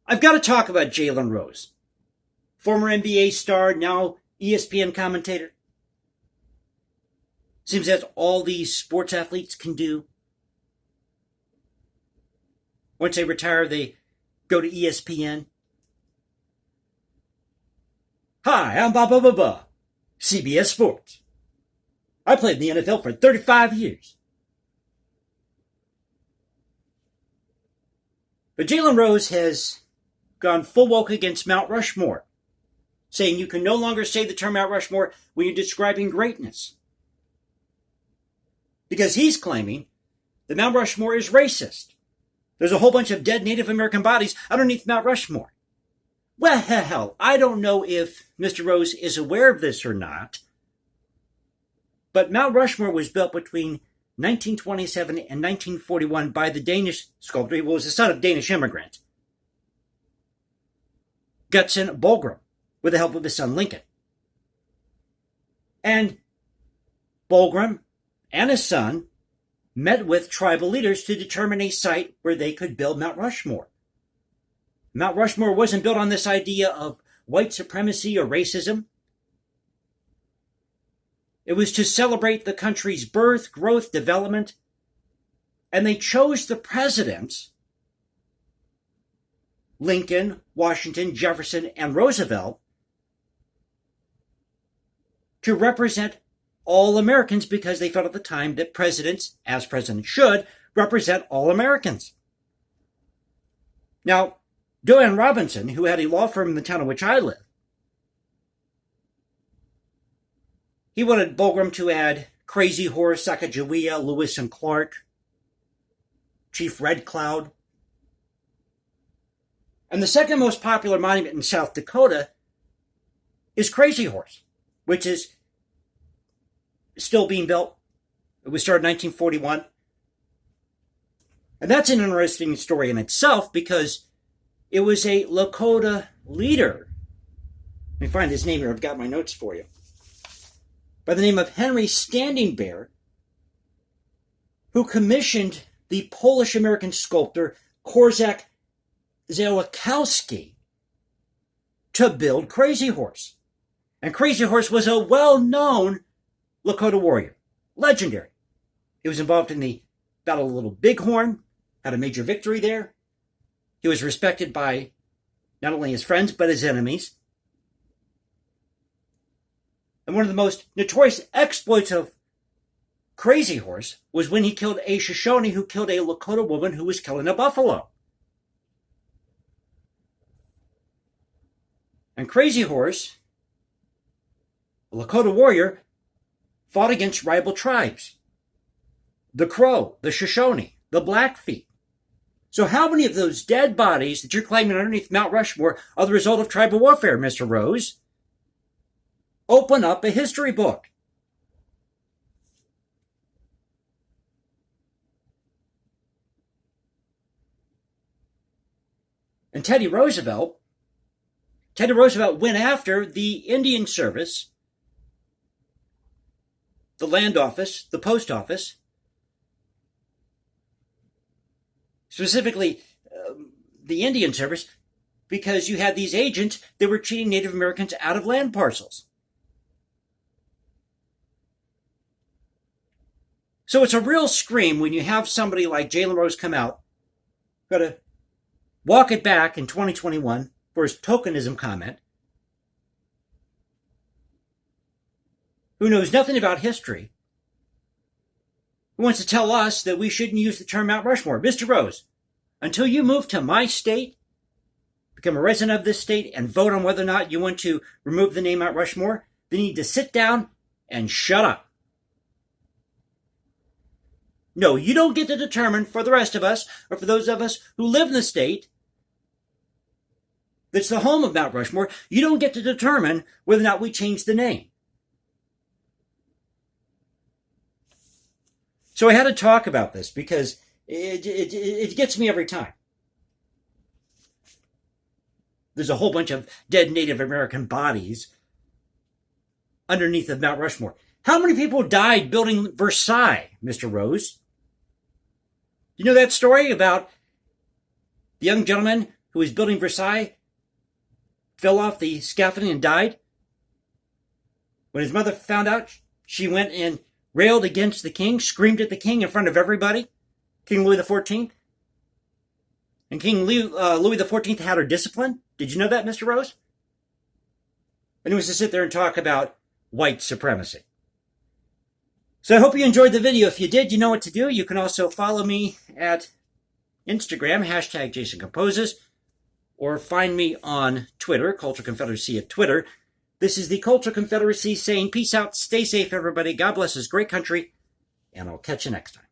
I've got to talk about Jalen Rose, former NBA star, now ESPN commentator. Seems that's all these sports athletes can do. Once they retire, they go to ESPN. Hi, I'm Blah, CBS Sports. I played in the NFL for 35 years. But Jalen Rose has gone full woke against Mount Rushmore, saying you can no longer say the term Mount Rushmore when you're describing greatness. Because he's claiming that Mount Rushmore is racist. There's a whole bunch of dead Native American bodies underneath Mount Rushmore. Well, hell, I don't know if Mr. Rose is aware of this or not, but Mount Rushmore was built between 1927 and 1941 by the Danish sculptor. He was the son of Danish immigrants, Gutzon Borgum, with the help of his son Lincoln. And Borgum and his son met with tribal leaders to determine a site where they could build Mount Rushmore. Mount Rushmore wasn't built on this idea of white supremacy or racism. It was to celebrate the country's birth, growth, development, and they chose the presidents, Lincoln, Washington, Jefferson, and Roosevelt, to represent all Americans because they felt at the time that presidents, as presidents should, represent all Americans. Now, Joanne Robinson, who had a law firm in the town in which I live, he wanted Borgum to add Crazy Horse, Sacagawea, Lewis and Clark, Chief Red Cloud. And the second most popular monument in South Dakota is Crazy Horse, which is still being built. It was started in 1941. And that's an interesting story in itself because it was a Lakota leader. Let me find his name here. I've got my notes for you. By the name of Henry Standing Bear, who commissioned the Polish-American sculptor Korzak Załakowski to build Crazy Horse. And Crazy Horse was a well-known Lakota warrior. Legendary. He was involved in the Battle of Little Bighorn, had a major victory there. He was respected by not only his friends, but his enemies. And one of the most notorious exploits of Crazy Horse was when he killed a Shoshone who killed a Lakota woman who was killing a buffalo. And Crazy Horse, a Lakota warrior, fought against rival tribes. The Crow, the Shoshone, the Blackfeet. So how many of those dead bodies that you're claiming underneath Mount Rushmore are the result of tribal warfare, Mr. Rose? Open up a history book. And Teddy Roosevelt went after the Indian Service, the Land Office, the Post Office, specifically the Indian Service, because you had these agents that were cheating Native Americans out of land parcels. So it's a real scream when you have somebody like Jalen Rose come out, got to walk it back in 2021 for his tokenism comment, who knows nothing about history, who wants to tell us that we shouldn't use the term Mount Rushmore. Mr. Rose, until you move to my state, become a resident of this state, and vote on whether or not you want to remove the name Mount Rushmore, then you need to sit down and shut up. No, you don't get to determine for the rest of us, or for those of us who live in the state that's the home of Mount Rushmore, you don't get to determine whether or not we change the name. So I had to talk about this because it gets me every time. There's a whole bunch of dead Native American bodies underneath of Mount Rushmore. How many people died building Versailles, Mr. Rose? You know that story about the young gentleman who was building Versailles fell off the scaffolding and died? When his mother found out, she went and railed against the king, screamed at the king in front of everybody, King Louis XIV. And King Louis XIV had her discipline. Did you know that, Mr. Rose? And he was to sit there and talk about white supremacy. So I hope you enjoyed the video. If you did, you know what to do. You can also follow me at Instagram, hashtag Jason Composes, or find me on Twitter, Cultural Confederacy at Twitter. This is the Cultural Confederacy saying peace out, stay safe, everybody. God bless this great country, and I'll catch you next time.